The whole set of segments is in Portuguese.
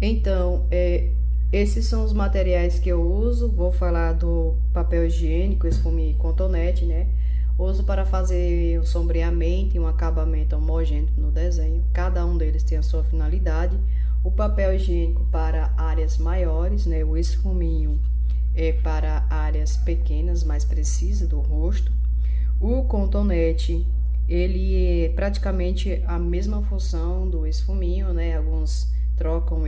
Então, esses são os materiais que eu uso. Vou falar do papel higiênico, esfume e cotonete, né? Uso para fazer um sombreamento e um acabamento homogêneo no desenho. Cada um deles tem a sua finalidade. O papel higiênico para áreas maiores, né? O esfuminho é para áreas pequenas, mais precisas do rosto. O cotonete, ele é praticamente a mesma função do esfuminho, né? Alguns trocam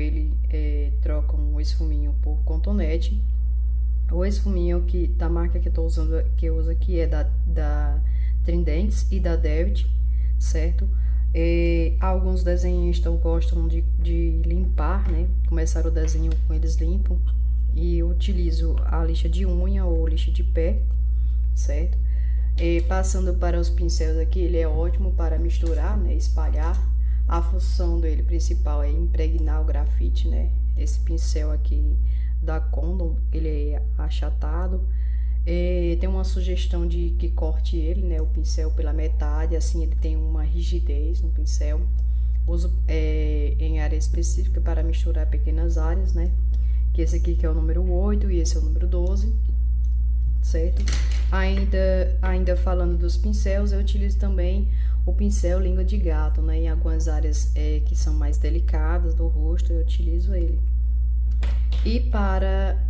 o esfuminho por cotonete. O esfuminho da marca que eu uso aqui é da Tridentes e da David, certo? Alguns desenhistas gostam de limpar, né? Começar o desenho com eles limpam. E eu utilizo a lixa de unha ou lixa de pé, certo? Passando para os pincéis aqui, ele é ótimo para misturar, né? Espalhar. A função dele principal é impregnar o grafite, né? Esse pincel aqui da Condom, ele é achatado. Tem uma sugestão de que corte ele, né? O pincel pela metade, assim ele tem uma rigidez no pincel. Uso em área específica para misturar pequenas áreas, né? Que esse aqui que é o número 8 e esse é o número 12, certo? Ainda falando dos pincéis, eu utilizo também o pincel língua de gato, né? Em algumas áreas que são mais delicadas do rosto, eu utilizo ele. E para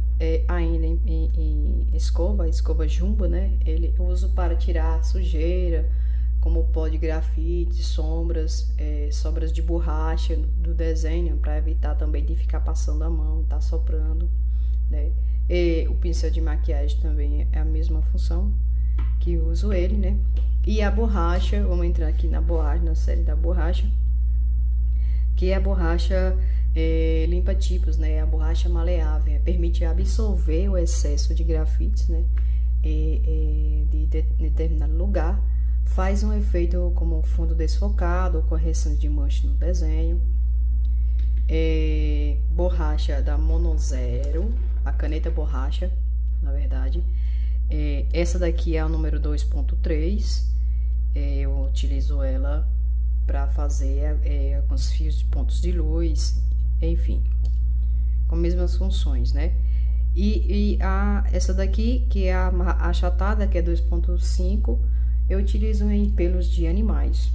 ainda em escova jumbo, né? Eu uso para tirar sujeira, como pó de grafite, sombras de borracha do desenho, para evitar também de ficar passando a mão, tá soprando, né? O pincel de maquiagem também é a mesma função que uso ele, né? E a borracha, vamos entrar aqui na borracha, na série da borracha, que é a borracha limpa tipos, né? A borracha maleável, permite absorver o excesso de grafites, né? De determinado lugar, faz um efeito como fundo desfocado, correção de mancha no desenho. Borracha da Monozero, a caneta borracha, na verdade. Essa daqui é a número 2.3. Eu utilizo ela para fazer alguns fios de pontos de luz, enfim, com as mesmas funções, né? Essa daqui, que é a achatada, que é 2.5, eu utilizo em pelos de animais.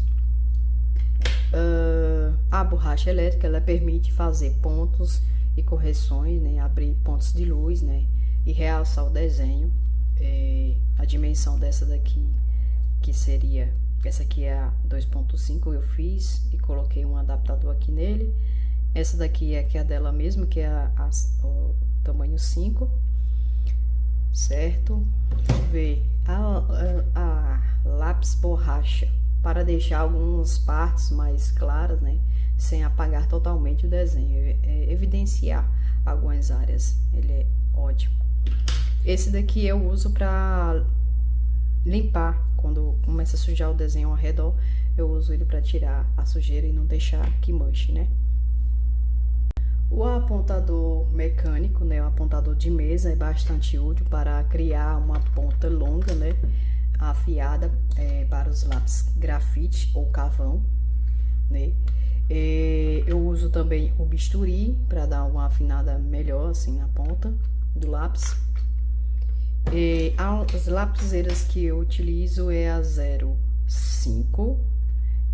A borracha elétrica, ela permite fazer pontos e correções, né? Abrir pontos de luz, né? E realçar o desenho. A dimensão dessa daqui, que seria, essa aqui é a 2.5, eu fiz e coloquei um adaptador aqui nele. Essa daqui é que é a dela mesmo, que é o tamanho 5, certo? Vamos ver a lápis borracha, para deixar algumas partes mais claras, né? Sem apagar totalmente o desenho, evidenciar algumas áreas, ele é ótimo. Esse daqui eu uso para limpar, quando começa a sujar o desenho ao redor, eu uso ele para tirar a sujeira e não deixar que manche, né? O apontador mecânico, né, o apontador de mesa, é bastante útil para criar uma ponta longa, né, afiada para os lápis grafite ou carvão, né? Eu uso também o bisturi para dar uma afinada melhor assim na ponta do lápis. As lapiseiras que eu utilizo é a 05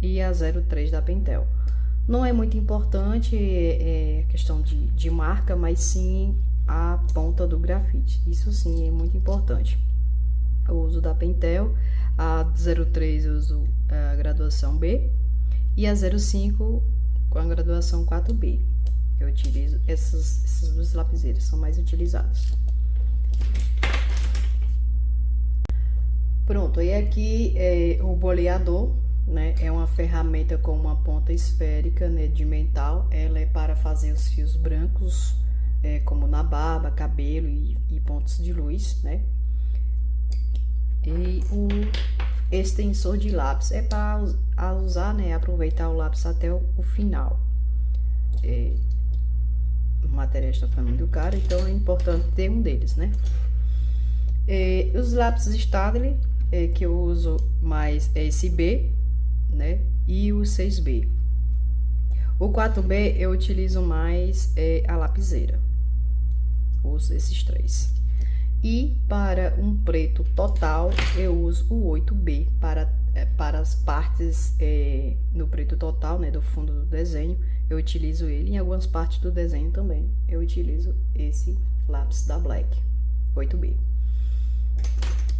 e a 03 da Pentel. Não é muito importante questão de marca, mas sim a ponta do grafite. Isso sim é muito importante. Eu uso da Pentel, a 03 eu uso a graduação B e a 05 com a graduação 4B. Eu utilizo essas duas lapiseiras, são mais utilizadas. Pronto, e aqui o boleador, né? É uma ferramenta com uma ponta esférica, né, de metal. Ela é para fazer os fios brancos, como na barba, cabelo e pontos de luz, né? E o extensor de lápis é para usar, né? Aproveitar o lápis até o final. O material está ficando muito caro, então é importante ter um deles, né? Os lápis Staedtler, que eu uso mais é esse B, né? E o 6B. O 4B eu utilizo mais a lapiseira. Uso esses três. E para um preto total, eu uso o 8B para as partes no preto total, né, do fundo do desenho. Eu utilizo ele em algumas partes do desenho também. Eu utilizo esse lápis da Black, 8B.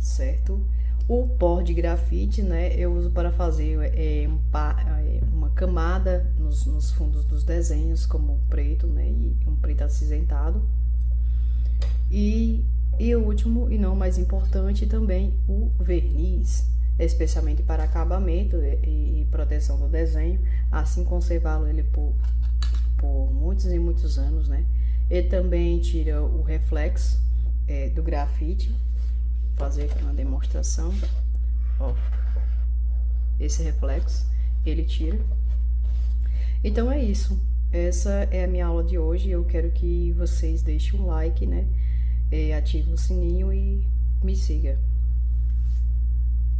Certo? O pó de grafite, né, eu uso para fazer uma camada nos fundos dos desenhos, como preto, né, e um preto acinzentado. E o último, e não mais importante, também o verniz, especialmente para acabamento e proteção do desenho, assim conservá-lo ele por muitos e muitos anos, né. Ele também tira o reflexo do grafite. Fazer aqui uma demonstração, ó, esse reflexo ele tira. Então é isso, essa é a minha aula de hoje. Eu quero que vocês deixem um like, né, ativem o sininho e me siga.